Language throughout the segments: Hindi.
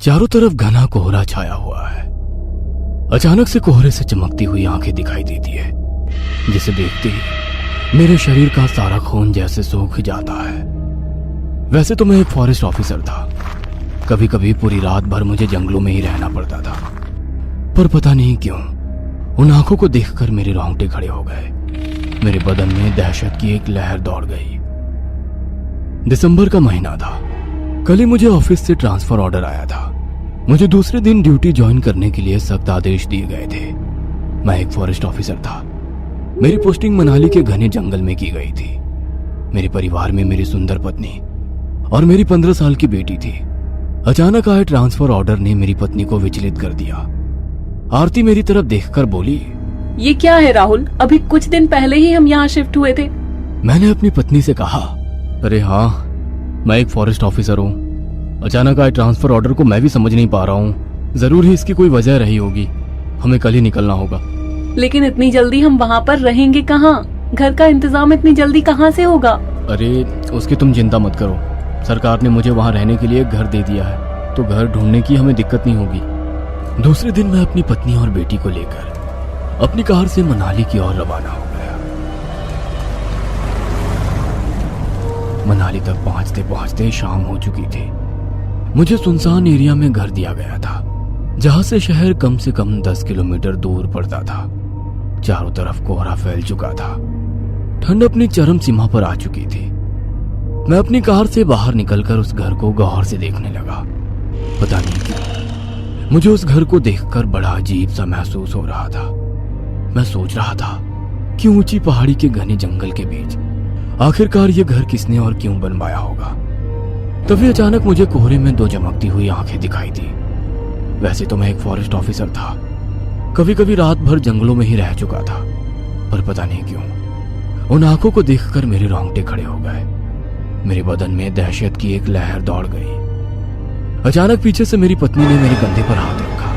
चारों तरफ घना कोहरा छाया हुआ है। अचानक से कोहरे से चमकती हुई आंखें दिखाई देती है, जिसे देखते ही मेरे शरीर का सारा खून जैसे सूख जाता है। वैसे तो मैं एक फॉरेस्ट ऑफिसर था। कभी कभी पूरी रात भर मुझे जंगलों में ही रहना पड़ता था, पर पता नहीं क्यों उन आंखों को देखकर मेरे रोंगटे खड़े हो गए। मेरे बदन में दहशत की एक लहर दौड़ गई। दिसंबर का महीना था। कल ही मुझे ऑफिस से ट्रांसफर ऑर्डर आया था। मुझे दूसरे दिन ड्यूटी ज्वाइन करने के लिए सख्त आदेश दिए गए थे। मैं एक फॉरेस्ट ऑफिसर था। मेरी पोस्टिंग मनाली के घने जंगल में की गई थी। मेरे परिवार में मेरी सुंदर पत्नी और मेरी 15 साल की बेटी थी। अचानक आए ट्रांसफर ऑर्डर ने मेरी पत्नी को विचलित कर दिया। आरती मेरी तरफ देखकर बोली, ये क्या है राहुल? अभी कुछ दिन पहले ही हम यहाँ शिफ्ट हुए थे। मैंने अपनी पत्नी से कहा, अरे हाँ, मैं एक फॉरेस्ट ऑफिसर हूँ। अचानक आए ट्रांसफर ऑर्डर को मैं भी समझ नहीं पा रहा हूँ। जरूर ही इसकी कोई वजह रही होगी। हमें कल ही निकलना होगा। लेकिन इतनी जल्दी हम वहाँ पर रहेंगे कहाँ? घर का इंतजाम इतनी जल्दी कहाँ से होगा? अरे उसकी तुम चिंता मत करो। सरकार ने मुझे वहाँ रहने के लिए एक घर दे दिया है, तो घर ढूंढने की हमें दिक्कत नहीं होगी। दूसरे दिन मैं अपनी पत्नी और बेटी को लेकर अपनी कार से मनाली की ओर रवाना हो गया। मनाली तक पहुंचते पहुंचते शाम हो चुकी थी। मुझे सुनसान एरिया में घर दिया गया था, जहां से शहर कम से कम 10 किलोमीटर दूर पड़ता था। चारों तरफ कोहरा फैल चुका था। ठंड अपनी चरम सीमा पर आ चुकी थी। मैं अपनी कार से बाहर निकलकर उस घर को गौर से देखने लगा। पता नहीं क्यों मुझे उस घर को देखकर बड़ा अजीब सा महसूस हो रहा था। मैं सोच रहा था कि ऊंची पहाड़ी के घने जंगल के बीच आखिरकार ये घर किसने और क्यों बनवाया होगा। तभी अचानक मुझे कोहरे में दो चमकती हुई आंखें दिखाई दी। वैसे तो मैं एक फॉरेस्ट ऑफिसर था। कभी कभी रात भर जंगलों में ही रह चुका था, पर पता नहीं क्यों उन आंखों को देखकर मेरे रोंगटे खड़े हो गए। मेरे बदन में दहशत की एक लहर दौड़ गई। अचानक पीछे से मेरी पत्नी ने मेरे कंधे पर हाथ रखा।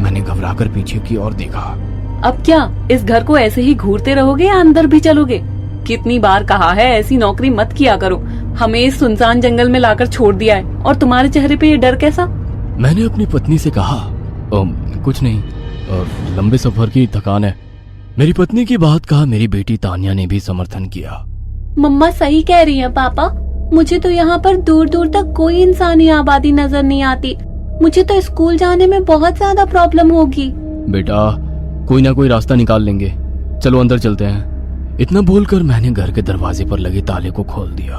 मैंने घबराकर पीछे की ओर देखा। अब क्या इस घर को ऐसे ही घूरते रहोगे या अंदर भी चलोगे? कितनी बार कहा है ऐसी नौकरी मत किया करो। हमें इस सुनसान जंगल में लाकर छोड़ दिया है, और तुम्हारे चेहरे पे ये डर कैसा? मैंने अपनी पत्नी से कहा, कुछ नहीं, लंबे सफर की थकान है। मेरी पत्नी की बात का मेरी बेटी तानिया ने भी समर्थन किया। मम्मा सही कह रही है पापा। मुझे तो यहाँ पर दूर दूर तक कोई इंसानी आबादी नजर नहीं आती। मुझे तो स्कूल जाने में बहुत ज्यादा प्रॉब्लम होगी। बेटा, कोई ना कोई रास्ता निकाल लेंगे। चलो अंदर चलते हैं। इतना बोलकर मैंने घर के दरवाजे पर लगे ताले को खोल दिया।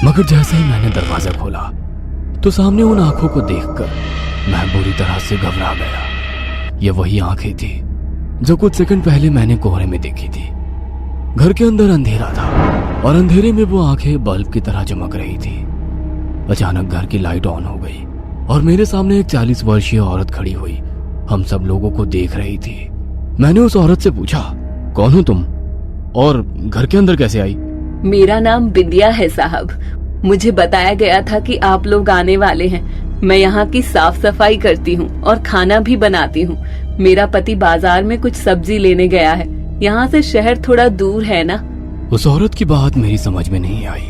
मगर जैसे ही मैंने दरवाजा खोला तो सामने उन आंखों को देखकर मैं बुरी तरह से घबरा गया। ये वही आंखें थी जो कुछ सेकंड पहले मैंने कोहरे में देखी थी। घर के अंदर अंधेरा था और अंधेरे में वो आंखें बल्ब की तरह चमक रही थी। अचानक घर की लाइट ऑन हो गई और मेरे सामने एक 40 वर्षीय औरत खड़ी हुई हम सब लोगों को देख रही थी। मैंने उस औरत से पूछा, कौन हो तुम और घर के अंदर कैसे आई? मेरा नाम बिंदिया है साहब। मुझे बताया गया था कि आप लोग आने वाले हैं। मैं यहाँ की साफ सफाई करती हूँ और खाना भी बनाती हूँ। मेरा पति बाजार में कुछ सब्जी लेने गया है। यहाँ से शहर थोड़ा दूर है ना। उस औरत की बात मेरी समझ में नहीं आई।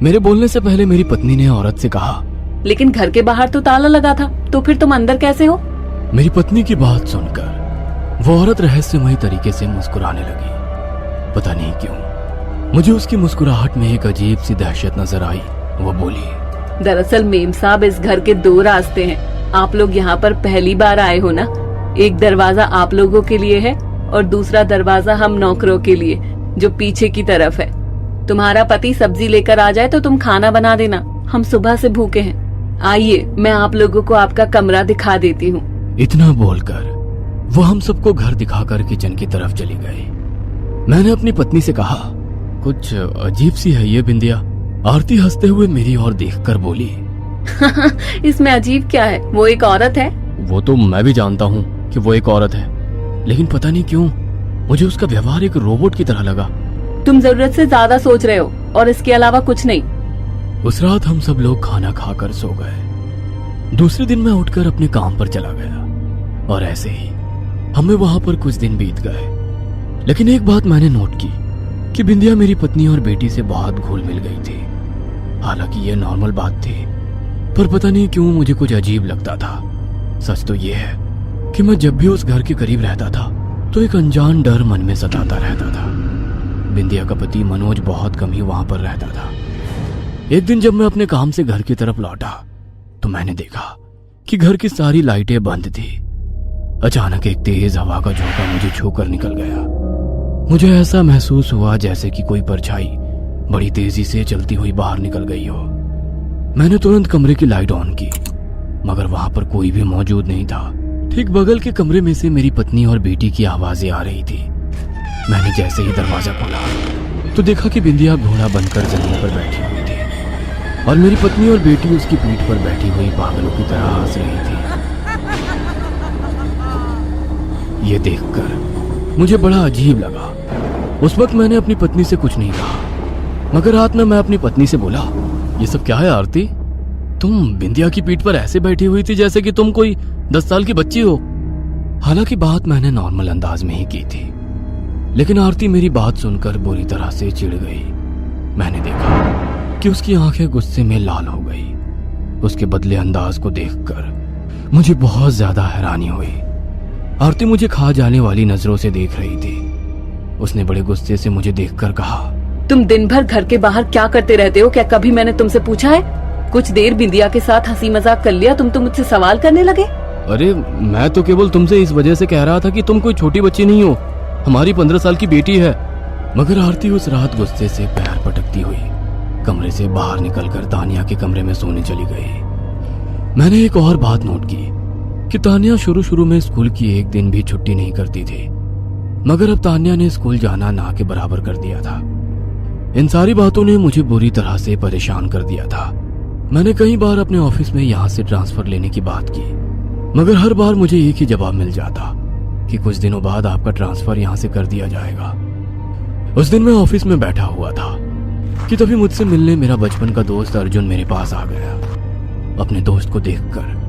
मेरे बोलने से पहले मेरी पत्नी ने औरत से कहा, लेकिन घर के बाहर तो ताला लगा था, तो फिर तुम अंदर कैसे हो? मेरी पत्नी की बात सुनकर वो औरत रहस्यमयी तरीके से मुस्कुराने लगी। पता नहीं क्यों मुझे उसकी मुस्कुराहट में एक अजीब सी दहशत नजर आई। वो बोली, दरअसल मेम साहब, इस घर के 2 रास्ते हैं। आप लोग यहाँ पर पहली बार आए हो ना। एक दरवाजा आप लोगों के लिए है और दूसरा दरवाजा हम नौकरों के लिए, जो पीछे की तरफ है। तुम्हारा पति सब्जी लेकर आ जाए तो तुम खाना बना देना। हम सुबह से भूखे हैं। आइए, मैं आप लोगों को आपका कमरा दिखा देती हूँ। इतना बोलकर वो हम सबको घर दिखाकर किचन की तरफ चली गई। मैंने अपनी पत्नी से कहा, कुछ अजीब सी है ये बिंदिया। आरती हंसते हुए मेरी ओर देखकर बोली, इसमें अजीब क्या है? वो एक औरत है। वो तो मैं भी जानता हूँ कि वो एक औरत है, लेकिन पता नहीं क्यों मुझे उसका व्यवहार एक रोबोट की तरह लगा। तुम जरूरत से ज्यादा सोच रहे हो और इसके अलावा कुछ नहीं। उस रात हम सब लोग खाना खाकर सो गए। दूसरे दिन मैं उठकर अपने काम पर चला गया और ऐसे ही हमें वहां पर कुछ दिन बीत गए। लेकिन एक बात मैंने नोट की, कि बिंदिया मेरी पत्नी और बेटी से बहुत घुल मिल गई थी। हालांकि यह नॉर्मल बात थी, पर पता नहीं क्यों मुझे कुछ अजीब लगता था। सच तो यह है कि मैं जब भी उस घर के करीब रहता था तो एक अनजान डर मन में सताता रहता था। बिंदिया का पति मनोज बहुत कम ही वहां पर रहता था। एक दिन जब मैं अपने काम से घर की तरफ लौटा तो मैंने देखा कि घर की सारी लाइटें बंद थी। अचानक एक तेज हवा का झोंका मुझे छूकर निकल गया। मुझे ऐसा महसूस हुआ जैसे कि कोई परछाई बड़ी तेजी से चलती हुई बाहर निकल गई हो। मैंने तुरंत कमरे की लाइट ऑन की, मगर वहां पर कोई भी मौजूद नहीं था। ठीक बगल के कमरे में से मेरी पत्नी और बेटी की आवाजें आ रही थी। मैंने जैसे ही दरवाजा खोला तो देखा कि बिंदिया घोड़ा बनकर जमीन पर बैठी हुई थी और मेरी पत्नी और बेटी उसकी पीठ पर बैठी हुई पागलों की तरह हंस रही थी। ये देखकर मुझे बड़ा अजीब लगा। उस वक्त मैंने अपनी पत्नी से कुछ नहीं कहा, मगर रात में मैं अपनी पत्नी से बोला, ये सब क्या है आरती? तुम बिंदिया की पीठ पर ऐसे बैठी हुई थी जैसे कि तुम कोई 10 साल की बच्ची हो। हालांकि बात मैंने नॉर्मल अंदाज में ही की थी, लेकिन आरती मेरी बात सुनकर बुरी तरह से चिढ़ गई। मैंने देखा कि उसकी आंखें गुस्से में लाल हो गई। उसके बदले अंदाज को देखकर मुझे बहुत ज्यादा हैरानी हुई। आरती मुझे खा जाने वाली नजरों से देख रही थी। उसने बड़े गुस्से से मुझे देखकर कहा, तुम दिन भर घर के बाहर क्या करते रहते हो? क्या कभी मैंने तुमसे पूछा है? कुछ देर बिंदिया के साथ हंसी मजाक कर लिया, तुम तो मुझसे सवाल करने लगे। अरे मैं तो केवल तुमसे इस वजह से कह रहा था कि तुम कोई छोटी बच्ची नहीं हो, हमारी 15 साल की बेटी है। मगर आरती उस रात गुस्से से पैर पटकती हुई कमरे से बाहर निकलकर तानिया के कमरे में सोने चली गई। मैंने एक और बात नोट की कि तानिया शुरू में स्कूल की एक दिन भी छुट्टी नहीं करती थी, मगर अब तानिया ने स्कूल जाना ना के बराबर कर दिया था। इन सारी बातों ने मुझे बुरी तरह से परेशान कर दिया था। मैंने कई बार अपने ऑफिस में यहाँ से ट्रांसफर लेने की बात की, मगर हर बार मुझे एक ही जवाब मिल जाता कि कुछ दिनों बाद आपका ट्रांसफर यहाँ से कर दिया जाएगा। उस दिन मैं ऑफिस में बैठा हुआ था कि तभी मुझसे मिलने मेरा बचपन का दोस्त अर्जुन मेरे पास आ गया। अपने दोस्त को देखकर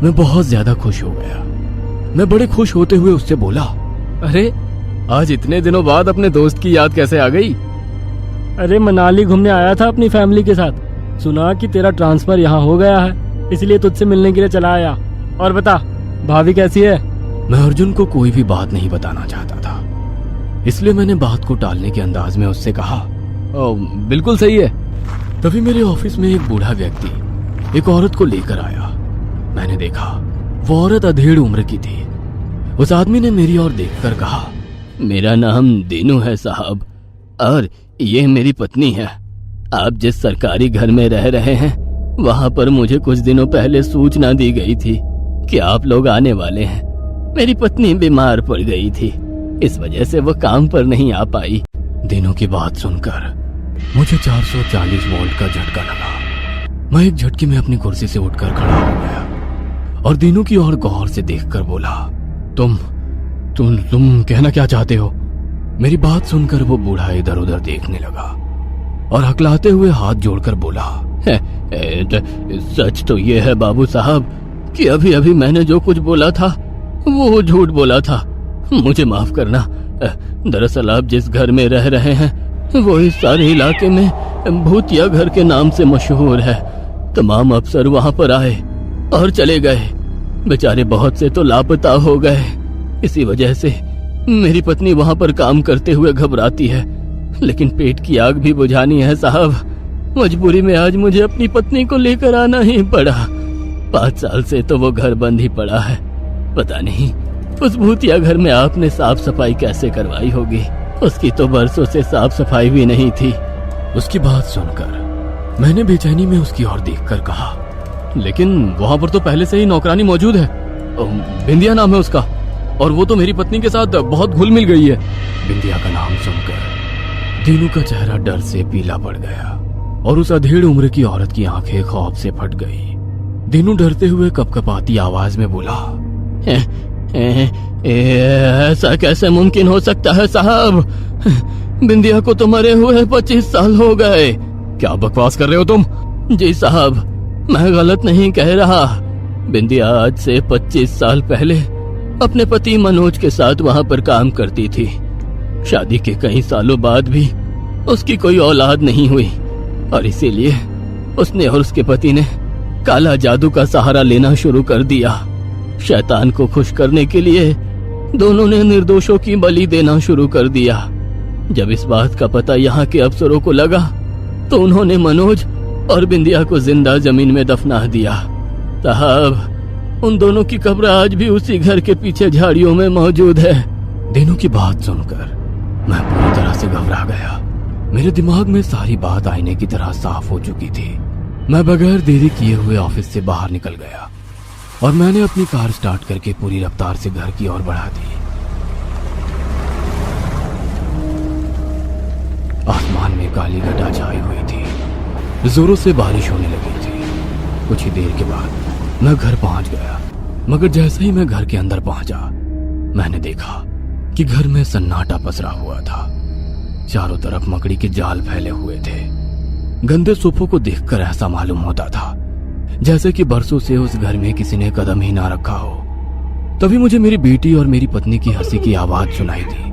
मैं बहुत ज्यादा खुश हो गया। मैं बड़े खुश होते हुए उससे बोला, अरे आज इतने दिनों बाद अपने दोस्त की याद कैसे आ गई? अरे मनाली घूमने आया था अपनी फैमिली के साथ, सुना कि तेरा ट्रांसफर यहाँ हो गया है, इसलिए तुझसे मिलने के लिए चला आया। और बता, भाभी कैसी है? मैं अर्जुन को कोई भी बात नहीं बताना चाहता था, इसलिए मैंने बात को टालने के अंदाज में उससे कहा, बिल्कुल सही है। तभी मेरे ऑफिस में एक बूढ़ा व्यक्ति एक औरत को लेकर आया। मैंने देखा वो औरत अधेड़ उम्र की थी। उस आदमी ने मेरी ओर देखकर कहा, मेरा नाम दीनू है साहब, और ये मेरी पत्नी है। आप जिस सरकारी घर में रह रहे हैं वहां पर मुझे कुछ दिनों पहले सूचना दी गई थी कि आप लोग आने वाले हैं। मेरी पत्नी बीमार पड़ गई थी, इस वजह से वो काम पर नहीं आ पाई। दीनू की बात सुनकर मुझे 440 वोल्ट का झटका लगा। मैं एक झटके में अपनी कुर्सी से उठकर खड़ा हो गया और दीनू की ओर गौर से देखकर बोला, तुम कहना क्या चाहते हो? मेरी बात सुनकर वो बूढ़ा इधर उधर देखने लगा और हकलाते हुए हाथ जोड़कर बोला, सच तो ये है बाबू साहब कि अभी अभी मैंने जो कुछ बोला था वो झूठ बोला था। मुझे माफ करना। दरअसल आप जिस घर में रह रहे हैं वो इस सारे इलाके में भूतिया घर के नाम से मशहूर है। तमाम अफसर वहां पर आए और चले गए, बेचारे बहुत से तो लापता हो गए। इसी वजह से मेरी पत्नी वहां पर काम करते हुए घबराती है, लेकिन पेट की आग भी बुझानी है साहब। मजबूरी में आज मुझे अपनी पत्नी को लेकर आना ही पड़ा। 5 साल से तो वो घर बंद ही पड़ा है। पता नहीं उस भूतिया घर में आपने साफ सफाई कैसे करवाई होगी, उसकी तो बरसों से साफ सफाई भी नहीं थी। उसकी बात सुनकर मैंने बेचैनी में उसकी ओर देखकर कहा, लेकिन वहां पर तो पहले से ही नौकरानी मौजूद है, बिंदिया नाम है उसका, और वो तो मेरी पत्नी के साथ बहुत घुल मिल गई है। बिंदिया का नाम सुनकर दीनू का चेहरा डर से पीला पड़ गया और उस अधेड़ उम्र की औरत की आंखें खौफ से फट गई। दीनू डरते हुए कपकपाती आवाज में बोला, ऐसा कैसे मुमकिन हो सकता है साहब? बिंदिया को तो मरे हुए 25 साल हो गए। क्या बकवास कर रहे हो तुम? जी साहब, मैं गलत नहीं कह रहा। बिंदिया आज से 25 साल पहले अपने पति मनोज के साथ वहां पर काम करती थी। शादी के कई सालों बाद भी उसकी कोई औलाद नहीं हुई और इसीलिए उसने और उसके पति ने काला जादू का सहारा लेना शुरू कर दिया। शैतान को खुश करने के लिए दोनों ने निर्दोषों की बलि देना शुरू कर दिया। जब इस बात का पता यहाँ के अफसरों को लगा तो उन्होंने मनोज और बिंदिया को जिंदा जमीन में दफना दिया। साहब, उन दोनों की कब्र आज भी उसी घर के पीछे झाड़ियों में मौजूद है। दिनों की बात सुनकर मैं पूरी तरह से घबरा गया। मेरे दिमाग में सारी बात आईने की तरह साफ हो चुकी थी। मैं बगैर देरी किए हुए ऑफिस से बाहर निकल गया और मैंने अपनी कार स्टार्ट करके पूरी रफ्तार से घर की ओर बढ़ा दी। आसमान में काली घटा छाई हुई थी, जोरों से बारिश होने लगी थी। कुछ ही देर के बाद मैं घर पहुंच गया, मगर जैसे ही मैं घर के अंदर पहुंचा मैंने देखा कि घर में सन्नाटा पसरा हुआ था। चारों तरफ मकड़ी के जाल फैले हुए थे। गंदे सोफों को देखकर ऐसा मालूम होता था जैसे कि बरसों से उस घर में किसी ने कदम ही ना रखा हो। तभी मुझे मेरी बेटी और मेरी पत्नी की हंसी की आवाज सुनाई दी।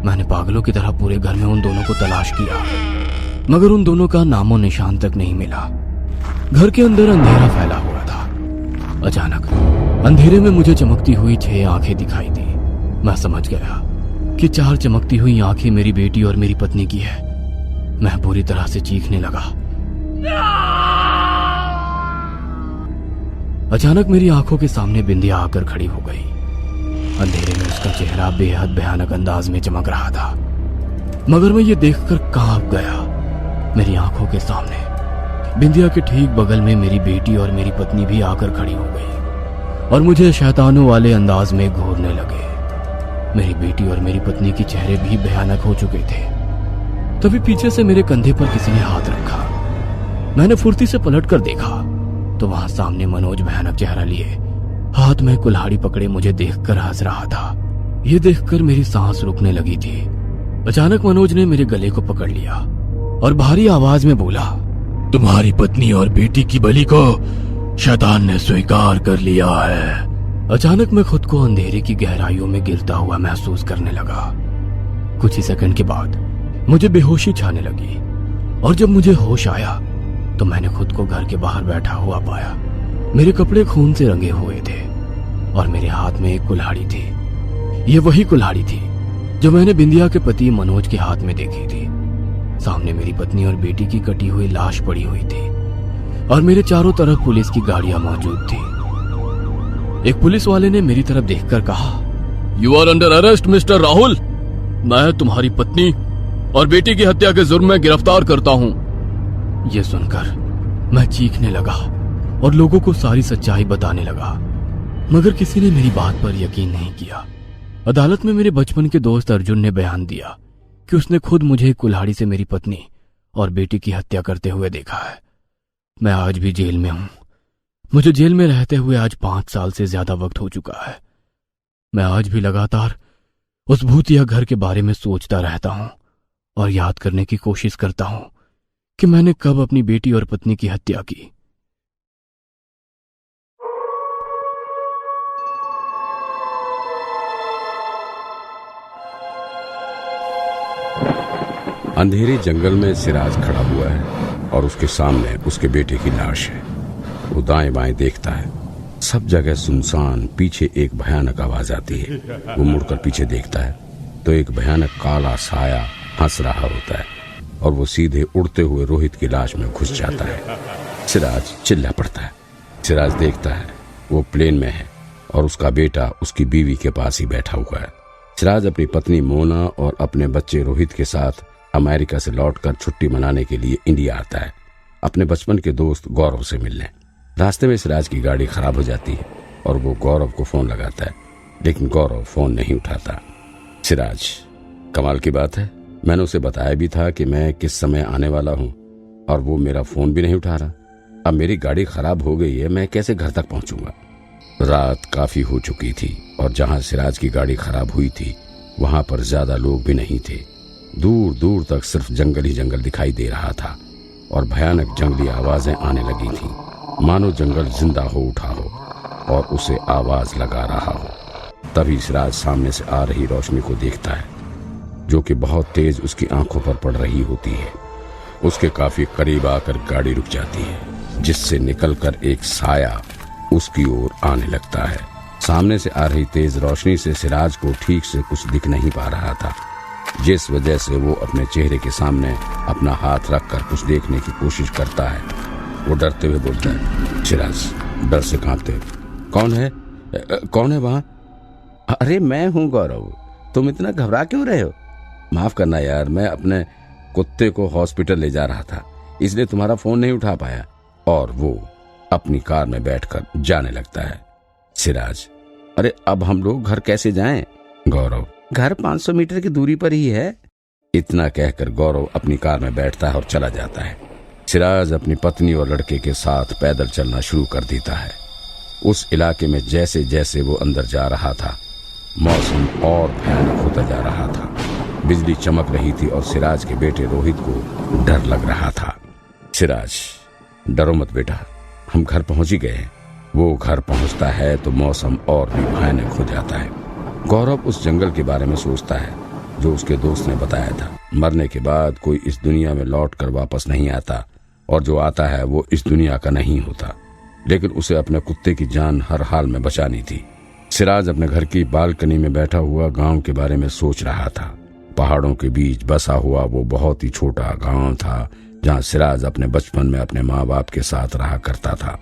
मैंने पागलों की तरह पूरे घर में उन दोनों को तलाश किया, मगर उन दोनों का नामो निशान तक नहीं मिला। घर के अंदर अंधेरा फैला हुआ था। अचानक अंधेरे में मुझे चमकती हुई 6 आंखें दिखाई दी। मैं समझ गया कि 4 चमकती हुई आंखें मेरी बेटी और मेरी पत्नी की है। मैं बुरी तरह से चीखने लगा। अचानक मेरी आंखों के सामने बिंदिया आकर खड़ी हो गई। अंधेरे में उसका चेहरा बेहद भयानक अंदाज में चमक रहा था, मगर मैं ये देखकर कांप गया। मेरी आंखों के सामने बिंदिया के ठीक बगल में मेरी बेटी और मेरी पत्नी भी आकर खड़ी हो गई और मुझे शैतानों वाले अंदाज में घूरने लगे। मेरी बेटी और मेरी पत्नी के चेहरे भी भयानक हो चुके थे। तभी पीछे से मेरे कंधे पर किसी ने हाथ रखा। मैंने फुर्ती से पलटकर देखा तो वहां सामने मनोज भयानक चेहरा लिए हाथ में कुल्हाड़ी पकड़े मुझे देखकर हंस रहा था। ये देखकर मेरी सांस रुकने लगी थी। अचानक मनोज ने मेरे गले को पकड़ लिया और भारी आवाज में बोला, तुम्हारी पत्नी और बेटी की बलि को शैतान ने स्वीकार कर लिया है। अचानक मैं खुद को अंधेरे की गहराइयों में गिरता हुआ महसूस करने लगा। कुछ ही सेकंड के बाद मुझे बेहोशी छाने लगी और जब मुझे होश आया तो मैंने खुद को घर के बाहर बैठा हुआ पाया। मेरे कपड़े खून से रंगे हुए थे और मेरे हाथ में एक कुल्हाड़ी थी। ये वही कुल्हाड़ी थी जो मैंने बिंदिया के पति मनोज के हाथ में देखी थी। सामने मेरी पत्नी और बेटी की कटी हुई लाश पड़ी हुई थी और मेरे चारों तरफ पुलिस की गाड़ियां मौजूद थी। एक पुलिस वाले ने मेरी तरफ देखकर कहा, you are under arrest mister Rahul. मैं तुम्हारी पत्नी और बेटी की हत्या के जुर्म में गिरफ्तार करता हूं। यह सुनकर मैं चीखने लगा और लोगों को सारी सच्चाई बताने लगा, मगर किसी ने मेरी बात पर यकीन नहीं किया। अदालत में मेरे बचपन के दोस्त अर्जुन ने बयान दिया कि उसने खुद मुझे कुल्हाड़ी से मेरी पत्नी और बेटी की हत्या करते हुए देखा है। मैं आज भी जेल में हूं। मुझे जेल में रहते हुए आज 5 साल से ज्यादा वक्त हो चुका है। मैं आज भी लगातार उस भूतिया घर के बारे में सोचता रहता हूं और याद करने की कोशिश करता हूं कि मैंने कब अपनी बेटी और पत्नी की हत्या की। अंधेरे जंगल में सिराज खड़ा हुआ है और उसके सामने उसके बेटे की लाश है। वो दाएं बाएं देखता है, सब जगह सुनसान। पीछे एक भयानक आवाज आती है। वो मुड़कर पीछे देखता है तो एक भयानक काला साया हंस रहा होता है और वो सीधे उड़ते हुए रोहित की लाश में घुस जाता है। सिराज चिल्ला पड़ता है। सिराज देखता है वो प्लेन में है और उसका बेटा उसकी बीवी के पास ही बैठा हुआ है। सिराज अपनी पत्नी मोना और अपने बच्चे रोहित के साथ अमेरिका से लौटकर छुट्टी मनाने के लिए इंडिया आता है, अपने बचपन के दोस्त गौरव से मिलने। रास्ते में सिराज की गाड़ी खराब हो जाती है और वो गौरव को फोन लगाता है, लेकिन गौरव फोन नहीं उठाता। सिराज, कमाल की बात है, मैंने उसे बताया भी था कि मैं किस समय आने वाला हूँ और वो मेरा फोन भी नहीं उठा रहा। अब मेरी गाड़ी खराब हो गई है, मैं कैसे घर तक पहुंचूंगा। रात काफी हो चुकी थी और जहां सिराज की गाड़ी खराब हुई थी वहां पर ज्यादा लोग भी नहीं थे। दूर दूर तक सिर्फ जंगल ही जंगल दिखाई दे रहा था और भयानक जंगली आवाजें आने लगी थीं, मानो जंगल जिंदा हो उठा हो और उसे आवाज लगा रहा हो। तभी सिराज सामने से आ रही रोशनी को देखता है, जो कि बहुत तेज उसकी आंखों पर पड़ रही होती है। उसके काफी करीब आकर गाड़ी रुक जाती है, जिससे निकलकर एक साया उसकी ओर आने लगता है। सामने से आ रही तेज रोशनी से सिराज को ठीक से कुछ दिख नहीं पा रहा था, जिस वजह से वो अपने चेहरे के सामने अपना हाथ रखकर कुछ देखने की कोशिश करता है। वो डरते हुए बोलता है, सिराज डर से कांपते हुए, कौन है वहां? अरे मैं हूं गौरव, तुम इतना घबरा क्यों रहे हो? माफ करना यार, मैं अपने कुत्ते को हॉस्पिटल ले जा रहा था, इसलिए तुम्हारा फोन नहीं उठा पाया। और वो अपनी कार में बैठकर जाने लगता है। सिराज, अरे अब हम लोग घर कैसे जाएं? गौरव, घर 500 मीटर की दूरी पर ही है। इतना कहकर गौरव अपनी कार में बैठता है और चला जाता है। सिराज अपनी पत्नी और लड़के के साथ पैदल चलना शुरू कर देता है। उस इलाके में जैसे जैसे वो अंदर जा रहा था, मौसम और भयानक होता जा रहा था। बिजली चमक रही थी और सिराज के बेटे रोहित को डर लग रहा था। सिराज, डरो मत बेटा, हम घर पहुंच ही गए हैं। वो घर पहुंचता है तो मौसम और भी भयानक हो जाता है। गौरव उस जंगल के बारे में सोचता है जो उसके दोस्त ने बताया था। मरने के बाद कोई इस दुनिया में लौट कर वापस नहीं आता, और जो आता है वो इस दुनिया का नहीं होता। लेकिन उसे अपने कुत्ते की जान हर हाल में बचानी थी। सिराज अपने घर की बालकनी में बैठा हुआ गांव के बारे में सोच रहा था। पहाड़ों के बीच बसा हुआ वो बहुत ही छोटा गांव था, जहां सिराज अपने बचपन में अपने माँ बाप के साथ रहा करता था।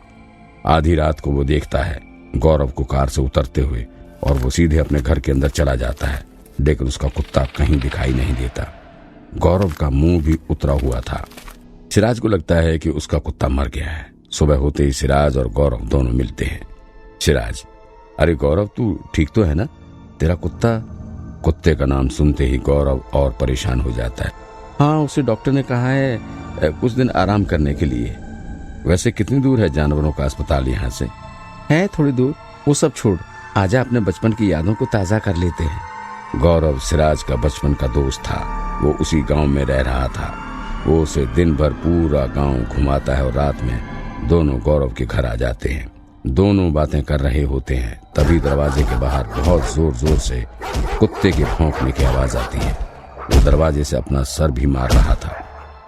आधी रात को वो देखता है गौरव को कार से उतरते हुए, और वो सीधे अपने घर के अंदर चला जाता है, लेकिन उसका कुत्ता कहीं दिखाई नहीं देता। गौरव का मुंह भी उतरा हुआ था। सिराज को लगता है कि उसका कुत्ता मर गया है। सुबह होते ही सिराज और गौरव दोनों मिलते हैं। सिराज, अरे गौरव, तू ठीक तो है ना? तेरा कुत्ते का नाम सुनते ही गौरव और परेशान हो जाता है। हाँ, उसे डॉक्टर ने कहा है कुछ दिन आराम करने के लिए। वैसे कितनी दूर है जानवरों का अस्पताल यहाँ से? है थोड़ी दूर। वो सब छोड़, आजा अपने बचपन की यादों को ताजा कर लेते हैं। गौरव सिराज का बचपन का दोस्त था। वो उसी गांव में रह रहा था। वो उसे दिन भर पूरा गांव घुमाता है और रात में दोनों गौरव के घर आ जाते हैं। दोनों बातें कर रहे होते हैं, तभी दरवाजे के बाहर बहुत जोर जोर से कुत्ते के भौंकने की आवाज आती है। वो दरवाजे से अपना सर भी मार रहा था।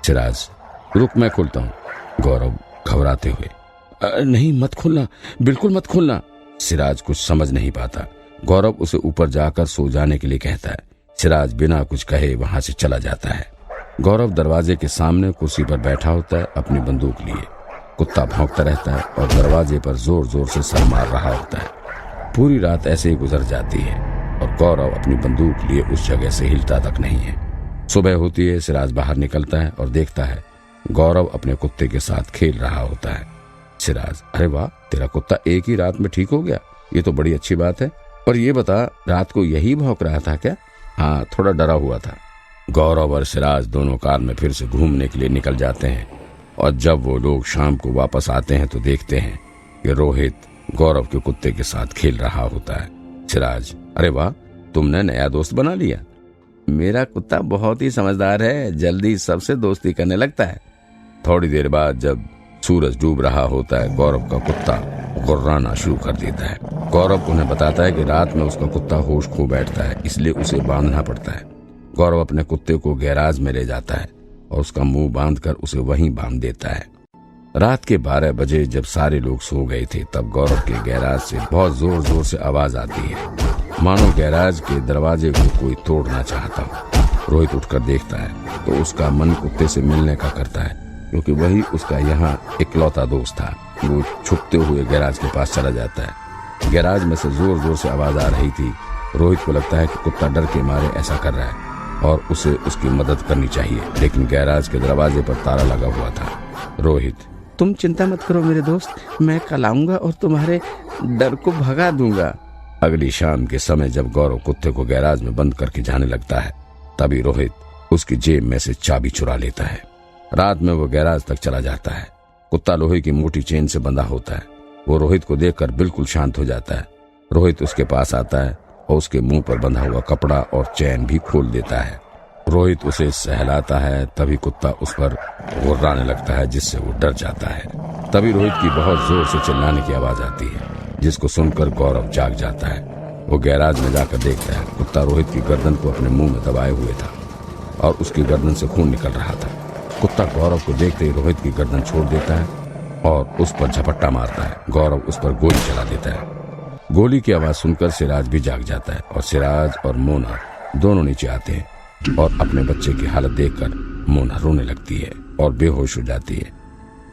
सिराज, रुक, मैं खोलता हूँ। गौरव घबराते हुए, नहीं मत खोलना, बिल्कुल मत खोलना। सिराज कुछ समझ नहीं पाता। गौरव उसे ऊपर जाकर सो जाने के लिए कहता है। सिराज बिना कुछ कहे वहां से चला जाता है। गौरव दरवाजे के सामने कुर्सी पर बैठा होता है, अपनी बंदूक लिए। कुत्ता भौंकता रहता है और दरवाजे पर जोर जोर से सर मार रहा होता है। पूरी रात ऐसे ही गुजर जाती है और गौरव अपनी बंदूक लिए उस जगह से हिलता तक नहीं है। सुबह होती है। सिराज बाहर निकलता है और देखता है गौरव अपने कुत्ते के साथ खेल रहा होता है। सिराज, अरे वाह, तेरा कुत्ता एक ही रात में ठीक हो गया, ये तो बड़ी अच्छी बात है। और ये बता, रात को यही भौंक रहा था क्या? हाँ, थोड़ा डरा हुआ था। गौरव और सिराज दोनों कार में फिर से घूमने के लिए निकल जाते हैं, और जब वो लोग शाम को वापस आते हैं तो देखते हैं कि रोहित गौरव के कुत्ते के साथ खेल रहा होता है। सिराज, अरे वाह, तुमने नया दोस्त बना लिया। मेरा कुत्ता बहुत ही समझदार है, जल्दी सबसे दोस्ती करने लगता है। थोड़ी देर बाद जब सूरज डूब रहा होता है, गौरव का कुत्ता गुर्राना शुरू कर देता है। गौरव उन्हें बताता है कि रात में उसका कुत्ता होश खो बैठता है, इसलिए उसे बांधना पड़ता है। गौरव अपने कुत्ते को गैराज में ले जाता है और उसका मुंह बांधकर उसे वहीं बांध देता है। रात के 12 बजे जब सारे लोग सो गए थे, तब गौरव के गैराज से बहुत जोर जोर से आवाज आती है, मानो गैराज के दरवाजे को कोई तोड़ना चाहता हो। रोहित उठकर देखता है तो उसका मन कुत्ते से मिलने का करता है, क्योंकि वही उसका यहाँ इकलौता दोस्त था। वो छुपते हुए गैराज के पास चला जाता है। गैराज में से जोर जोर से आवाज आ रही थी। रोहित को लगता है कि कुत्ता डर के मारे ऐसा कर रहा है और उसे उसकी मदद करनी चाहिए, लेकिन गैराज के दरवाजे पर ताला लगा हुआ था। रोहित, तुम चिंता मत करो मेरे दोस्त, मैं कल आऊंगा और तुम्हारे डर को भगा दूंगा। अगली शाम के समय जब गौरव कुत्ते को गैराज में बंद करके जाने लगता है, तभी रोहित उसकी जेब में से चाबी चुरा लेता है। रात में वो गैराज तक चला जाता है। कुत्ता लोहे की मोटी चेन से बंधा होता है। वो रोहित को देखकर बिल्कुल शांत हो जाता है। रोहित उसके पास आता है और उसके मुंह पर बंधा हुआ कपड़ा और चैन भी खोल देता है। रोहित उसे सहलाता है, तभी कुत्ता उस पर गुर्राने लगता है, जिससे वो डर जाता है। तभी रोहित की बहुत जोर से चिल्लाने की आवाज आती है, जिसको सुनकर गौरव जाग जाता है। वो गैराज में जाकर देखता है कुत्ता रोहित की गर्दन को अपने मुंह में दबाए हुए था और उसकी गर्दन से खून निकल रहा था। कुत्ता गौरव को देखते ही रोहित की गर्दन छोड़ देता है और उस पर झपट्टा मारता है। गौरव उस पर गोली चला देता है। गोली की आवाज सुनकर सिराज भी जाग जाता है और सिराज और मोना दोनों नीचे आते हैं और अपने बच्चे की हालत देखकर मोना रोने लगती है और बेहोश हो जाती है।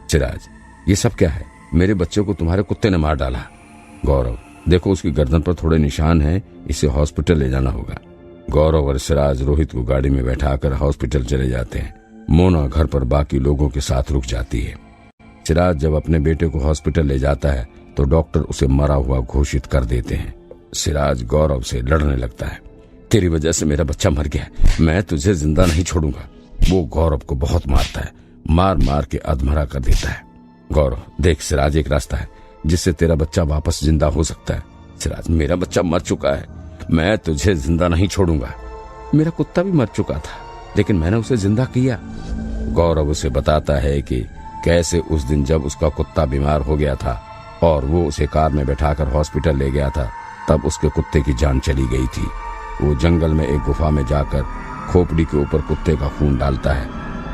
सिराज, ये सब क्या है? मेरे बच्चे को तुम्हारे कुत्ते ने मार डाला। गौरव, देखो उसकी गर्दन पर थोड़े निशान हैं, इसे हॉस्पिटल ले जाना होगा। गौरव और सिराज रोहित को गाड़ी में बैठाकर हॉस्पिटल चले जाते हैं। मोना घर पर बाकी लोगों के साथ रुक जाती है। सिराज जब अपने बेटे को हॉस्पिटल ले जाता है तो डॉक्टर उसे मरा हुआ घोषित कर देते हैं। सिराज गौरव से लड़ने लगता है। तेरी वजह से मेरा बच्चा मर गया, मैं तुझे जिंदा नहीं छोड़ूंगा। वो गौरव को बहुत मारता है, मार मार के अधमरा कर देता है। गौरव, देख सिराज, एक रास्ता है जिससे तेरा बच्चा वापस जिंदा हो सकता है। सिराज, मेरा बच्चा मर चुका है, मैं तुझे जिंदा नहीं छोड़ूंगा। मेरा कुत्ता भी मर चुका था लेकिन मैंने उसे जिंदा किया। गौरव उसे बताता है कि कैसे उस दिन जब उसका कुत्ता बीमार हो गया था और वो उसे कार में बैठाकर हॉस्पिटल ले गया था, तब उसके कुत्ते की जान चली गई थी। वो जंगल में एक गुफा में जाकर खोपड़ी के ऊपर कुत्ते का खून डालता है।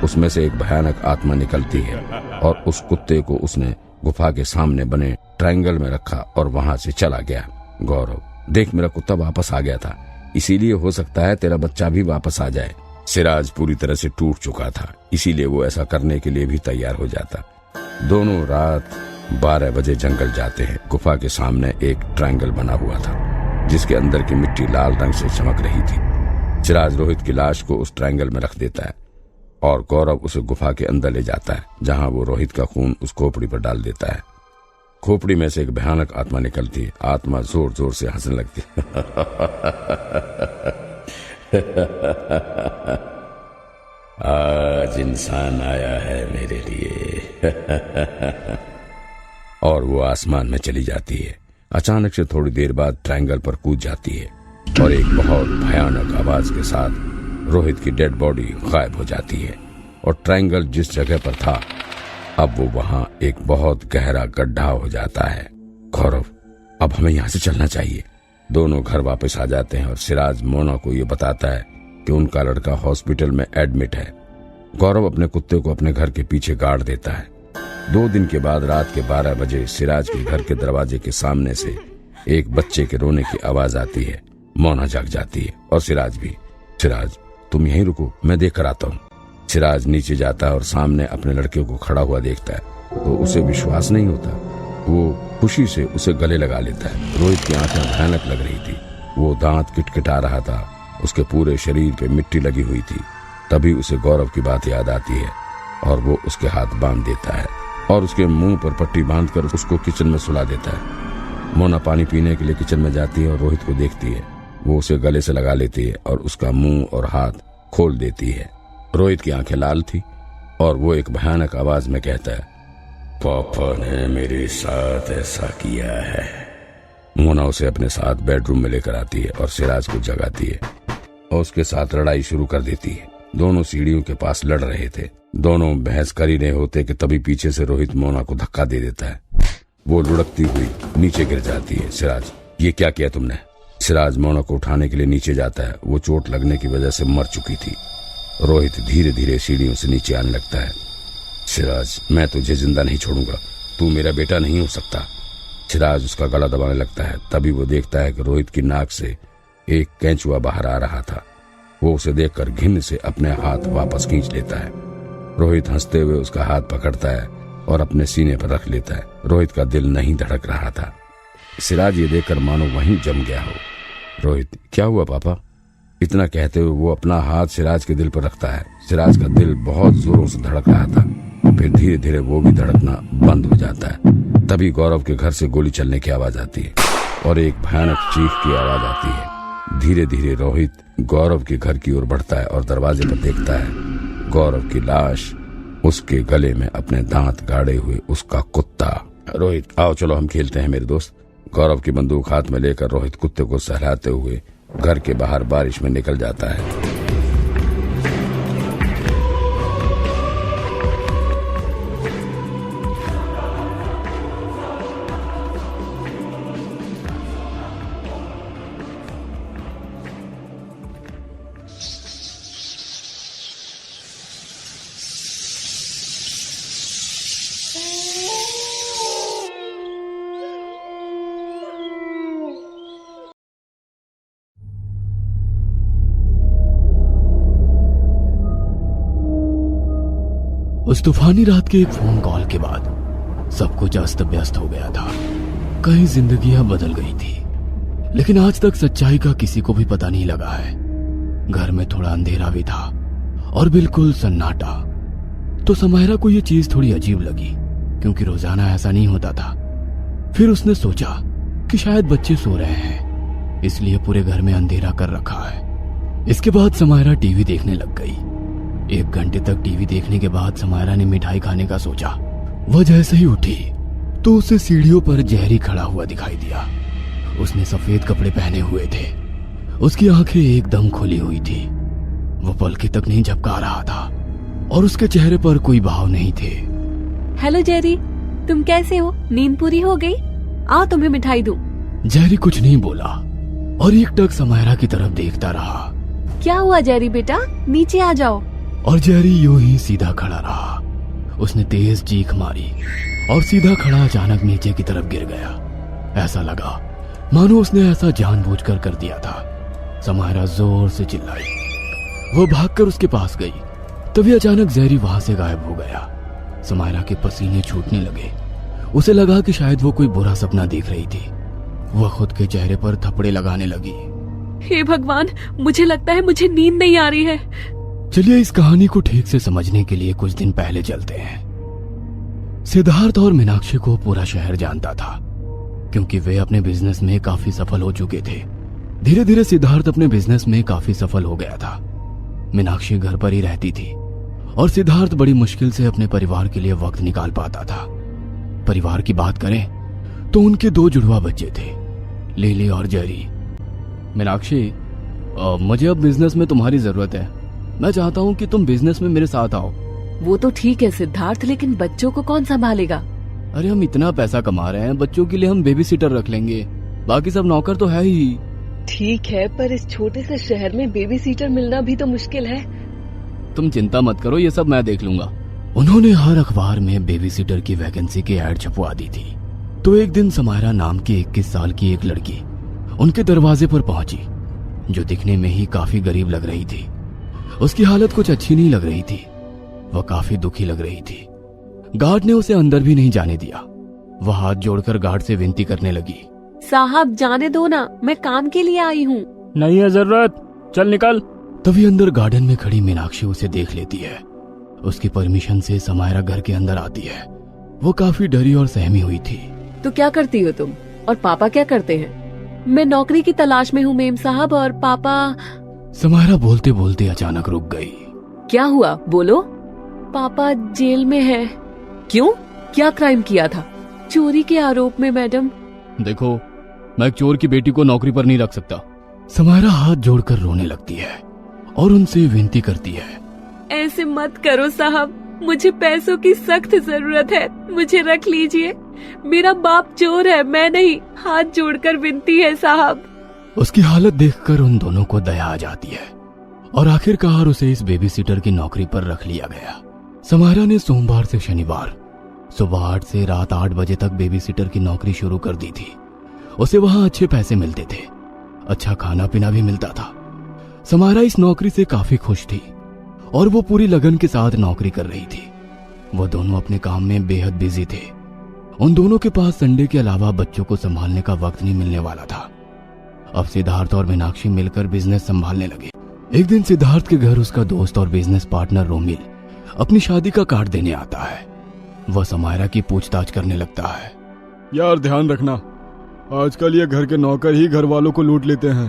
उसमें से एक भयानक आत्मा निकलती है और उस कुत्ते को उसने गुफा के सामने बने ट्रायंगल में रखा और वहां से चला गया। गौरव, देख मेरा कुत्ता वापस आ गया था, इसीलिए हो सकता है तेरा बच्चा भी वापस आ जाए। सिराज पूरी तरह से टूट चुका था, इसीलिए वो ऐसा करने के लिए भी तैयार हो जाता। दोनों रात 12 बजे जंगल जाते हैं। गुफा के सामने एक ट्रायंगल बना हुआ था जिसके अंदर की मिट्टी लाल रंग से चमक रही थी। सिराज रोहित की लाश को उस ट्रायंगल में रख देता है और गौरव उसे गुफा के अंदर ले जाता है जहां वो रोहित का खून उस खोपड़ी पर डाल देता है। खोपड़ी में से एक भयानक आत्मा निकलती है। आत्मा जोर जोर से हंसने लगती है। आज इंसान आया है मेरे लिए। और वो आसमान में चली जाती है। अचानक से थोड़ी देर बाद ट्रायंगल पर कूद जाती है और एक बहुत भयानक आवाज के साथ रोहित की डेड बॉडी गायब हो जाती है और ट्रायंगल जिस जगह पर था अब वो वहां एक बहुत गहरा गड्ढा हो जाता है। गौरव, अब हमें यहाँ से चलना चाहिए। दोनों घर वापस आ जाते हैं और सिराज मोना को ये बताता है कि उनका लड़का हॉस्पिटल में एडमिट है। गौरव अपने कुत्ते को अपने घर के पीछे गाड़ देता है। 2 दिन के बाद रात के 12 बजे सिराज के घर के दरवाजे के सामने से एक बच्चे के रोने की आवाज आती है। मोना जाग जाती है और सिराज भी। सिराज, तुम यहीं रुको, मैं देख कर आता हूँ। सिराज नीचे जाता है और सामने अपने लड़के को खड़ा हुआ देखता है तो उसे विश्वास नहीं होता। वो खुशी से उसे गले लगा लेता है। रोहित की आंखें भयानक लग रही थी, वो दांत किटकिटा रहा था, उसके पूरे शरीर पे मिट्टी लगी हुई थी। तभी उसे गौरव की बात याद आती है और वो उसके हाथ बांध देता है और उसके मुंह पर पट्टी बांधकर उसको किचन में सुला देता है। मोना पानी पीने के लिए किचन में जाती है और रोहित को देखती है। वो उसे गले से लगा लेती है और उसका मुंह और हाथ खोल देती है। रोहित की आंखें लाल थी और वो एक भयानक आवाज में कहता है, पापा ने मेरे साथ ऐसा किया है। मोना उसे अपने साथ बेडरूम में लेकर आती है और सिराज को जगाती है और उसके साथ लड़ाई शुरू कर देती है। दोनों सीढ़ियों के पास लड़ रहे थे। दोनों बहस कर ही रहे होते कि तभी पीछे से रोहित मोना को धक्का दे देता है। वो लुढ़कती हुई नीचे गिर जाती है। सिराज, ये क्या किया तुमने? सिराज मोना को उठाने के लिए नीचे जाता है। वो चोट लगने की वजह से मर चुकी थी। रोहित धीरे धीरे सीढ़ियों से नीचे आने लगता है। सिराज, मैं तुझे जिंदा नहीं छोड़ूंगा, तू मेरा बेटा नहीं हो सकता। सिराज उसका गला दबाने लगता है। तभी वो देखता है कि रोहित की नाक से एक कैंचुआ बाहर आ रहा था। वो उसे देखकर घिन से अपने हाथ वापस खींच लेता है। रोहित हंसते हुए उसका हाथ पकड़ता है और अपने सीने पर रख लेता है। रोहित का दिल नहीं धड़क रहा था। सिराज ये देखकर मानो वहीं जम गया हो। रोहित, क्या हुआ पापा? इतना कहते हुए वो अपना हाथ सिराज के दिल पर रखता है। सिराज का दिल बहुत जोरों से धड़क रहा था, फिर धीरे धीरे वो भी धड़कना बंद हो जाता है। तभी गौरव के घर से गोली चलने की आवाज आती है और एक भयानक चीख की आवाज आती है। धीरे धीरे रोहित गौरव के घर की ओर बढ़ता है और दरवाजे पर देखता है गौरव की लाश, उसके गले में अपने दांत गाड़े हुए उसका कुत्ता। रोहित, आओ चलो हम खेलते हैं मेरे दोस्त। गौरव की बंदूक हाथ में लेकर रोहित कुत्ते को सहलाते हुए घर के बाहर बारिश में निकल जाता है। उस तूफानी रात के एक फोन कॉल के बाद सब कुछ अस्त व्यस्त हो गया था। कई जिंदगियां बदल गई थी, लेकिन आज तक सच्चाई का किसी को भी पता नहीं लगा है। घर में थोड़ा अंधेरा भी था और बिल्कुल सन्नाटा। तो समायरा को यह चीज थोड़ी अजीब लगी, क्योंकि रोजाना ऐसा नहीं होता था। फिर उसने सोचा कि शायद बच्चे सो रहे हैं, इसलिए पूरे घर में अंधेरा कर रखा है। इसके बाद समायरा टीवी देखने लग गई। 1 घंटे तक टीवी देखने के बाद समायरा ने मिठाई खाने का सोचा। वह जैसे ही उठी तो उसे सीढ़ियों पर जहरी खड़ा हुआ दिखाई दिया। उसने सफेद कपड़े पहने हुए थे, उसकी आंखें एकदम खुली हुई थी। वो पलके तक नहीं झपका रहा था और उसके चेहरे पर कोई भाव नहीं थे। हेलो जेरी, तुम कैसे हो? नींद पूरी हो गई? आओ तुम्हें मिठाई दूं। जेरी कुछ नहीं बोला और एकटक समायरा की तरफ देखता रहा। क्या हुआ जेरी बेटा, नीचे आ जाओ। और जेरी यूं ही सीधा खड़ा रहा। उसने तेज चीख मारी और सीधा खड़ा अचानक नीचे की तरफ गिर गया। ऐसा लगा मानो उसने ऐसा जानबूझकर कर दिया था। समायरा जोर से चिल्लाई। वो भागकर उसके पास गई, तभी अचानक जेरी वहां से गायब हो गया। समायरा के पसीने छूटने लगे। उसे लगा कि शायद वो कोई बुरा सपना देख रही थी। वह खुद के चेहरे पर थप्पड़े लगाने लगी। हे भगवान, मुझे लगता है मुझे नींद नहीं आ रही है। चलिए इस कहानी को ठीक से समझने के लिए कुछ दिन पहले चलते हैं। सिद्धार्थ और मीनाक्षी को पूरा शहर जानता था, क्योंकि वे अपने बिजनेस में काफी सफल हो चुके थे। धीरे धीरे सिद्धार्थ अपने बिजनेस में काफी सफल हो गया था। मीनाक्षी घर पर ही रहती थी और सिद्धार्थ बड़ी मुश्किल से अपने परिवार के लिए वक्त निकाल पाता था। परिवार की बात करें तो उनके 2 जुड़वा बच्चे थे, लिली और जेरी। मीनाक्षी, मुझे अब बिजनेस में तुम्हारी जरूरत है। मैं चाहता हूँ कि तुम बिजनेस में मेरे साथ आओ। वो तो ठीक है सिद्धार्थ, लेकिन बच्चों को कौन संभालेगा? अरे हम इतना पैसा कमा रहे हैं, बच्चों के लिए हम बेबी सिटर रख लेंगे, बाकी सब नौकर तो है ही। ठीक है, पर इस छोटे से शहर में बेबी सीटर मिलना भी तो मुश्किल है। तुम चिंता मत करो, ये सब मैं देख लूंगा। उन्होंने हर अखबार में बेबी सिटर की वैकेंसी की ऐड छपवा दी थी। तो एक दिन समायरा नाम की 21 साल की एक लड़की उनके दरवाजे पर पहुंची, जो दिखने में ही काफी गरीब लग रही थी। उसकी हालत कुछ अच्छी नहीं लग रही थी, वह काफी दुखी लग रही थी। गार्ड ने उसे अंदर भी नहीं जाने दिया। वह हाथ जोड़कर गार्ड से विनती करने लगी। साहब जाने दो ना, मैं काम के लिए आई हूँ। नहीं है जरूरत, चल निकल। तभी अंदर गार्डन में खड़ी मीनाक्षी उसे देख लेती है। उसकी परमिशन से समायरा घर के अंदर आती है। वो काफी डरी और सहमी हुई थी। तो क्या करती हो तुम, और पापा क्या करते हैं? मैं नौकरी की तलाश में हूँ मेम साहब, और पापा। समायरा बोलते बोलते अचानक रुक गई। क्या हुआ, बोलो। पापा जेल में है। क्यों, क्या क्राइम किया था? चोरी के आरोप में मैडम। देखो, मैं एक चोर की बेटी को नौकरी पर नहीं रख सकता। समायरा हाथ जोड़कर रोने लगती है और उनसे विनती करती है। ऐसे मत करो साहब, मुझे पैसों की सख्त जरूरत है, मुझे रख लीजिए। मेरा बाप चोर है, मैं नहीं। हाथ जोड़कर विनती है साहब। उसकी हालत देखकर उन दोनों को दया आ जाती है और आखिरकार उसे इस बेबी सिटर की नौकरी पर रख लिया गया। समायरा ने सोमवार से शनिवार सुबह 8 से रात 8 बजे तक बेबी सिटर की नौकरी शुरू कर दी थी। उसे वहां अच्छे पैसे मिलते थे, अच्छा खाना पीना भी मिलता था। समायरा इस नौकरी से काफी खुश थी और वो पूरी लगन के साथ नौकरी कर रही थी। वो दोनों अपने काम में बेहद बिजी थे। उन दोनों के पास संडे के अलावा बच्चों को संभालने का वक्त नहीं मिलने वाला था। अब सिद्धार्थ और मीनाक्षी मिलकर बिजनेस संभालने लगे। एक दिन सिद्धार्थ के घर उसका दोस्त और बिजनेस पार्टनर रोमिल अपनी शादी का कार्ड देने आता है। वह समायरा की पूछताछ करने लगता है। यार ध्यान रखना, आजकल ये घर के नौकर ही घर वालों को लूट लेते हैं।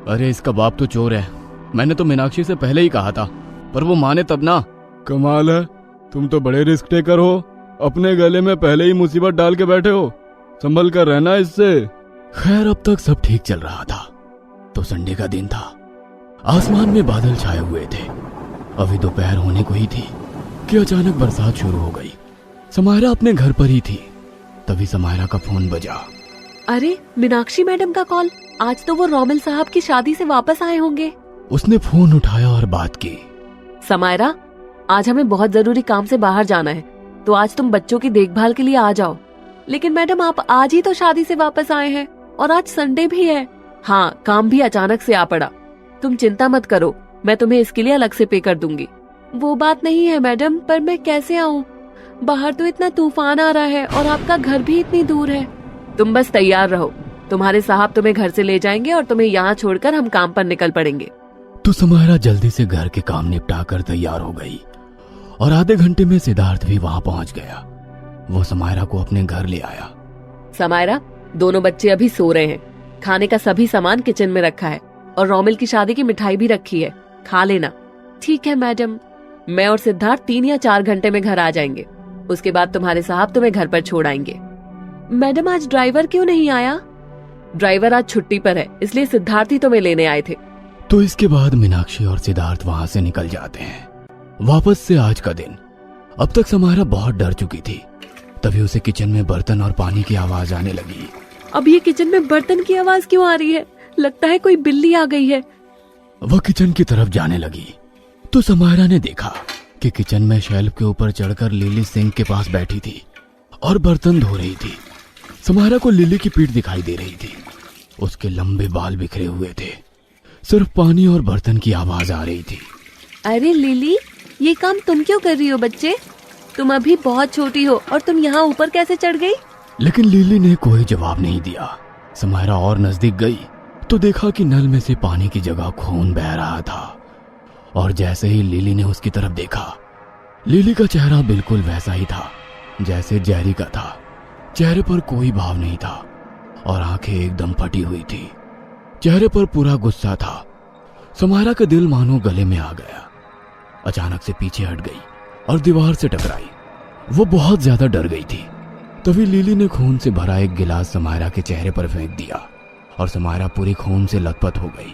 अरे इसका बाप तो चोर है, मैंने तो मीनाक्षी से पहले ही कहा था, पर वो माने तब ना। कमाल है, तुम तो बड़े रिस्क टेकर हो। अपने गले में पहले ही मुसीबत डाल के बैठे हो, संभल कर रहना इससे। खैर अब तक सब ठीक चल रहा था। तो संडे का दिन था। आसमान में बादल छाए हुए थे। अभी दोपहर होने को ही थी कि अचानक बरसात शुरू हो गई। समायरा अपने घर पर ही थी। तभी समायरा का फोन बजा। अरे मीनाक्षी मैडम का कॉल। आज तो वो रोमिल साहब की शादी से वापस आए होंगे। उसने फोन उठाया और बात की। समायरा, आज हमें बहुत जरूरी काम से बाहर जाना है, तो आज तुम बच्चों की देखभाल के लिए आ जाओ। लेकिन मैडम आप आज ही तो शादी से वापस आए हैं और आज संडे भी है। हाँ, काम भी अचानक से आ पड़ा। तुम चिंता मत करो, मैं तुम्हें इसके लिए अलग से पे कर दूंगी। वो बात नहीं है मैडम, पर मैं कैसे आऊँ? बाहर तो इतना तूफान आ रहा है और आपका घर भी इतनी दूर है। तुम बस तैयार रहो, तुम्हारे साहब तुम्हें घर से ले जाएंगे और तुम्हें यहाँ छोड़कर हम काम पर निकल पड़ेंगे। तो समायरा जल्दी से घर के काम निपटा कर तैयार हो गई और आधे घंटे में सिद्धार्थ भी वहां पहुंच गया। वो समायरा को अपने घर ले आया। समायरा, दोनों बच्चे अभी सो रहे हैं। खाने का सभी सामान किचन में रखा है और रोमिल की शादी की मिठाई भी रखी है, खा लेना। ठीक है मैडम। मैं और सिद्धार्थ 3 या 4 घंटे में घर आ जाएंगे। उसके बाद तुम्हारे साहब तुम्हें घर पर छोड़ आएंगे। मैडम, आज ड्राइवर क्यों नहीं आया? ड्राइवर आज छुट्टी पर है, इसलिए सिद्धार्थ ही तुम्हें लेने आए थे। तो इसके बाद मीनाक्षी और सिद्धार्थ वहां से निकल जाते हैं। वापस से आज का दिन। अब तक समायरा बहुत डर चुकी थी। तभी उसे किचन में बर्तन और पानी की आवाज आने लगी। अब ये किचन में बर्तन की आवाज क्यों आ रही है? लगता है कोई बिल्ली आ गई है। वह किचन की तरफ जाने लगी तो समायरा ने देखा कि किचन में शेल्फ के ऊपर चढ़कर लिली सिंक के पास बैठी थी और बर्तन धो रही थी। समायरा को लिली की पीठ दिखाई दे रही थी। उसके लंबे बाल बिखरे हुए थे। सिर्फ पानी और बर्तन की आवाज आ रही थी। अरे लिली, ये काम तुम क्यों कर रही हो बच्चे? तुम अभी बहुत छोटी हो और तुम यहाँ ऊपर कैसे चढ़ गई? लेकिन लिली ने कोई जवाब नहीं दिया। समायरा और नजदीक गई तो देखा कि नल में से पानी की जगह खून बह रहा था। और जैसे ही लिली ने उसकी तरफ देखा, लिली का चेहरा बिल्कुल वैसा ही था जैसे जेरी का था। चेहरे पर कोई भाव नहीं था और आंखें एकदम फटी हुई थी। चेहरे पर पूरा गुस्सा था। समायरा का दिल मानो गले में आ गया। अचानक से पीछे हट गई और दीवार से टकराई। वो बहुत ज्यादा डर गई थी। तभी लिली ने खून से भरा एक गिलास समायरा के चेहरे पर फेंक दिया और समायरा पूरी खून से लथपथ हो गई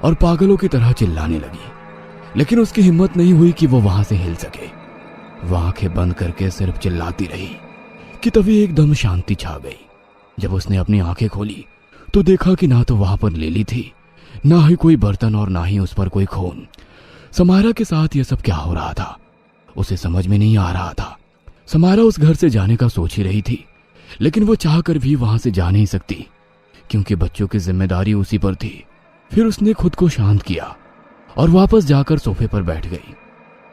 और पागलों की तरह चिल्लाने लगी। लेकिन उसकी हिम्मत नहीं हुई कि वो वहां से हिल सके। वो आंखें बंद करके सिर्फ चिल्लाती रही कि तभी एकदम शांति छा गई। जब उसने अपनी आंखें खोली तो देखा कि ना तो वहां पर लिली थी, ना ही कोई बर्तन और ना ही उस पर कोई खून। समायरा के साथ यह सब क्या हो रहा था उसे समझ में नहीं आ रहा था। समायरा उस घर से जाने का सोच ही रही थी, लेकिन वो चाहकर भी वहां से जा नहीं सकती क्योंकि बच्चों की जिम्मेदारी उसी पर थी। फिर उसने खुद को शांत किया और वापस जाकर सोफे पर बैठ गई।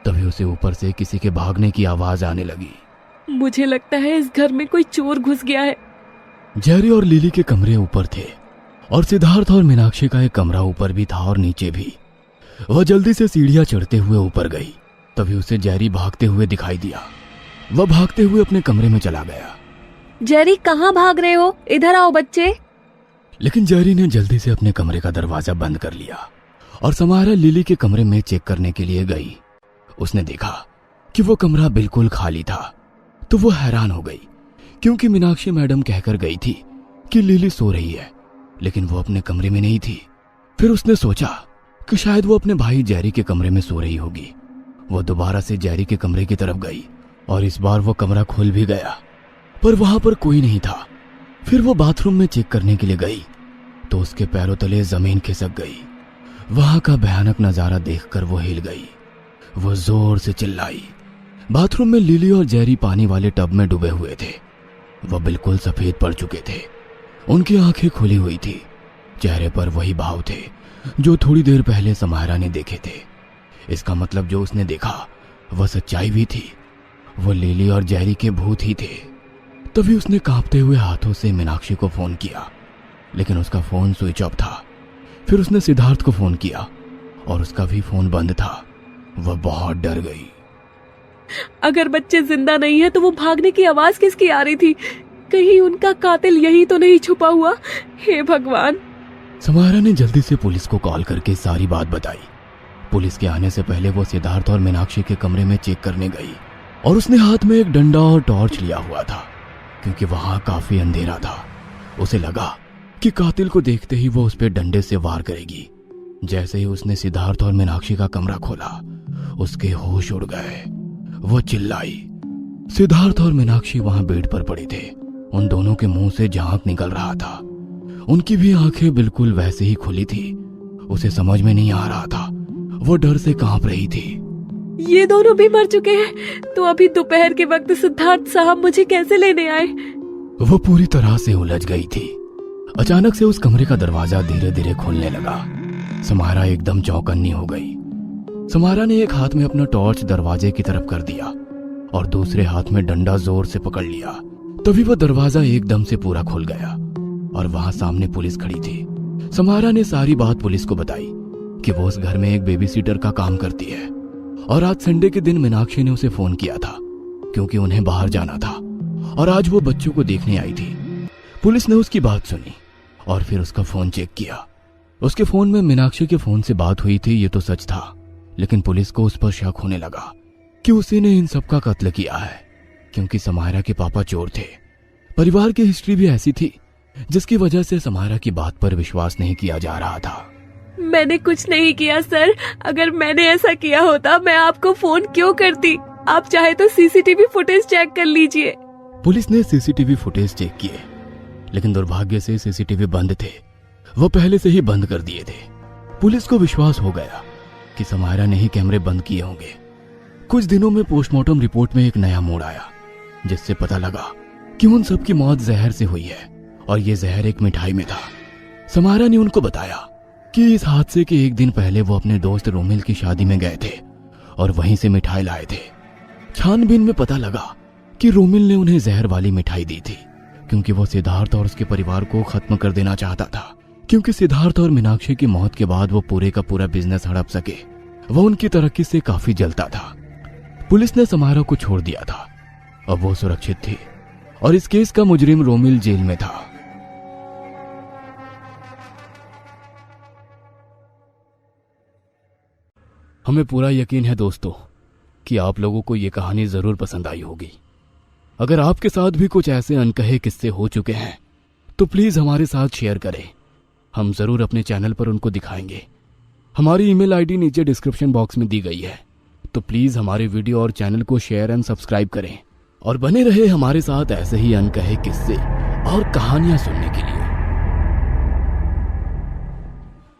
तभी उसे ऊपर से किसी के भागने की आवाज आने लगी। मुझे लगता है इस घर में कोई चोर घुस गया है। जेरी और लिली के कमरे ऊपर थे और सिद्धार्थ और मीनाक्षी का एक कमरा ऊपर भी था और नीचे भी। वह जल्दी से सीढ़ियां चढ़ते हुए ऊपर गई। तभी उसे जेरी भागते हुए दिखाई दिया। वह भागते हुए अपने कमरे में चला गया। जेरी, कहाँ भाग रहे हो? इधर आओ बच्चे। लेकिन जेरी ने जल्दी से अपने कमरे का दरवाजा बंद कर लिया और समायरा लिली के कमरे में चेक करने के लिए गई। उसने देखा कि वो कमरा बिल्कुल खाली था तो वो हैरान हो गई क्योंकि मीनाक्षी मैडम कहकर गई थी कि लिली सो रही है, लेकिन वो अपने कमरे में नहीं थी। फिर उसने सोचा कि शायद वो अपने भाई जेरी के कमरे में सो रही होगी। वो दोबारा से जेरी के कमरे की तरफ गई और इस बार वो कमरा खुल भी गया, पर वहां पर कोई नहीं था। फिर वो बाथरूम में चेक करने के लिए गई तो उसके पैरों तले जमीन खिसक गई। वहां का भयानक नजारा देखकर वो हिल गई। वो जोर से चिल्लाई। बाथरूम में लिली और जेरी पानी वाले टब में डूबे हुए थे। वह बिल्कुल सफेद पड़ चुके थे। उनकी आंखें खुली हुई थी। चेहरे पर वही भाव थे जो थोड़ी देर पहले समायरा ने देखे थे। इसका मतलब जो उसने देखा वह सच्चाई भी थी। वो लिली और जेरी के भूत ही थे। तभी उसने कांपते हुए हाथों से मीनाक्षी को फोन किया, लेकिन उसका फोन स्विच ऑफ था। फिर उसने सिद्धार्थ को फोन किया और उसका भी फोन बंद था। वह बहुत डर गई। अगर बच्चे जिंदा नहीं है तो वो भागने की आवाज किसकी आ रही थी? कहीं उनका कातिल यही तो नहीं छुपा हुआ? हे भगवान। समायरा ने जल्दी से पुलिस को कॉल करके सारी बात बताई। पुलिस के आने से पहले वो सिद्धार्थ और मीनाक्षी के कमरे में चेक करने गई और उसने हाथ में एक डंडा और टॉर्च लिया हुआ था क्योंकि वहां काफी अंधेरा था। उसे लगा कि कातिल को देखते ही वो उस पर डंडे से वार करेगी। जैसे ही उसने सिद्धार्थ और मीनाक्षी का कमरा खोला, उसके होश उड़ गए। वो चिल्लाई। सिद्धार्थ और मीनाक्षी वहां बेड पर पड़े थे। उन दोनों के मुंह से झांक निकल रहा था। उनकी भी आंखें बिल्कुल वैसे ही खुली थी। उसे समझ में नहीं आ रहा था। वो डर से कांप रही थी। ये दोनों भी मर चुके हैं, तो अभी दोपहर के वक्त सिद्धार्थ साहब मुझे कैसे लेने आए? वो पूरी तरह से उलझ गई थी। अचानक से उस कमरे का दरवाजा धीरे धीरे खुलने लगा। समायरा एकदम चौकन्नी हो गई। समारा ने एक हाथ में अपना टॉर्च दरवाजे की तरफ कर दिया और दूसरे हाथ में डंडा जोर से पकड़ लिया। तभी वह दरवाजा एकदम से पूरा खुल गया और वहां सामने पुलिस खड़ी थी। समारा ने सारी बात पुलिस को बताई कि वो उस घर में एक बेबी सीटर का काम करती है और आज संडे के दिन मीनाक्षी ने उसे फोन किया था क्योंकि उन्हें बाहर जाना था और आज वो बच्चों को देखने आई थी। पुलिस ने उसकी बात सुनी और फिर उसका फोन चेक किया। उसके फोन में मीनाक्षी के फोन से बात हुई थी, ये तो सच था, लेकिन पुलिस को उस पर शक होने लगा कि उसी ने इन सब का कत्ल किया है क्योंकि समारा के पापा चोर थे। परिवार की हिस्ट्री भी ऐसी थी जिसकी वजह से समारा की बात पर विश्वास नहीं किया जा रहा था। मैंने कुछ नहीं किया सर। अगर मैंने ऐसा किया होता मैं आपको फोन क्यों करती? आप चाहे तो सीसीटीवी फुटेज चेक कर लीजिए। पुलिस ने सीसीटीवी फुटेज चेक किए, लेकिन दुर्भाग्य से सीसीटीवी बंद थे। वो पहले से ही बंद कर दिए थे। पुलिस को विश्वास हो गया कि समारा ने ही कैमरे बंद किए होंगे। कुछ दिनों में पोस्टमार्टम रिपोर्ट में एक नया मोड़ आया जिससे पता लगा कि उन सब की मौत जहर से हुई है और ये जहर एक मिठाई में था। समारा ने उनको बताया कि इस हादसे के एक दिन पहले वो अपने दोस्त रोमिल की शादी में गए थे और वहीं से मिठाई लाए थे। छानबीन में पता लगा कि रोमिल ने उन्हें जहर वाली मिठाई दी थी क्योंकि वो सिद्धार्थ और उसके परिवार को खत्म कर देना चाहता था, क्योंकि सिद्धार्थ और मीनाक्षी की मौत के बाद वो पूरे का पूरा बिजनेस हड़प सके। वो उनकी तरक्की से काफी जलता था। पुलिस ने समारा को छोड़ दिया था। अब वो सुरक्षित थी और इस केस का मुजरिम रोमिल जेल में था। हमें पूरा यकीन है दोस्तों कि आप लोगों को ये कहानी जरूर पसंद आई होगी। अगर आपके साथ भी कुछ ऐसे अनकहे किस्से हो चुके हैं तो प्लीज हमारे साथ शेयर करें। हम जरूर अपने चैनल पर उनको दिखाएंगे। हमारी ईमेल आईडी नीचे डिस्क्रिप्शन बॉक्स में दी गई है, तो प्लीज हमारे वीडियो और चैनल को शेयर एंड सब्सक्राइब करें और बने रहे हमारे साथ ऐसे ही अनकहे किस्से और कहानियां सुनने के लिए।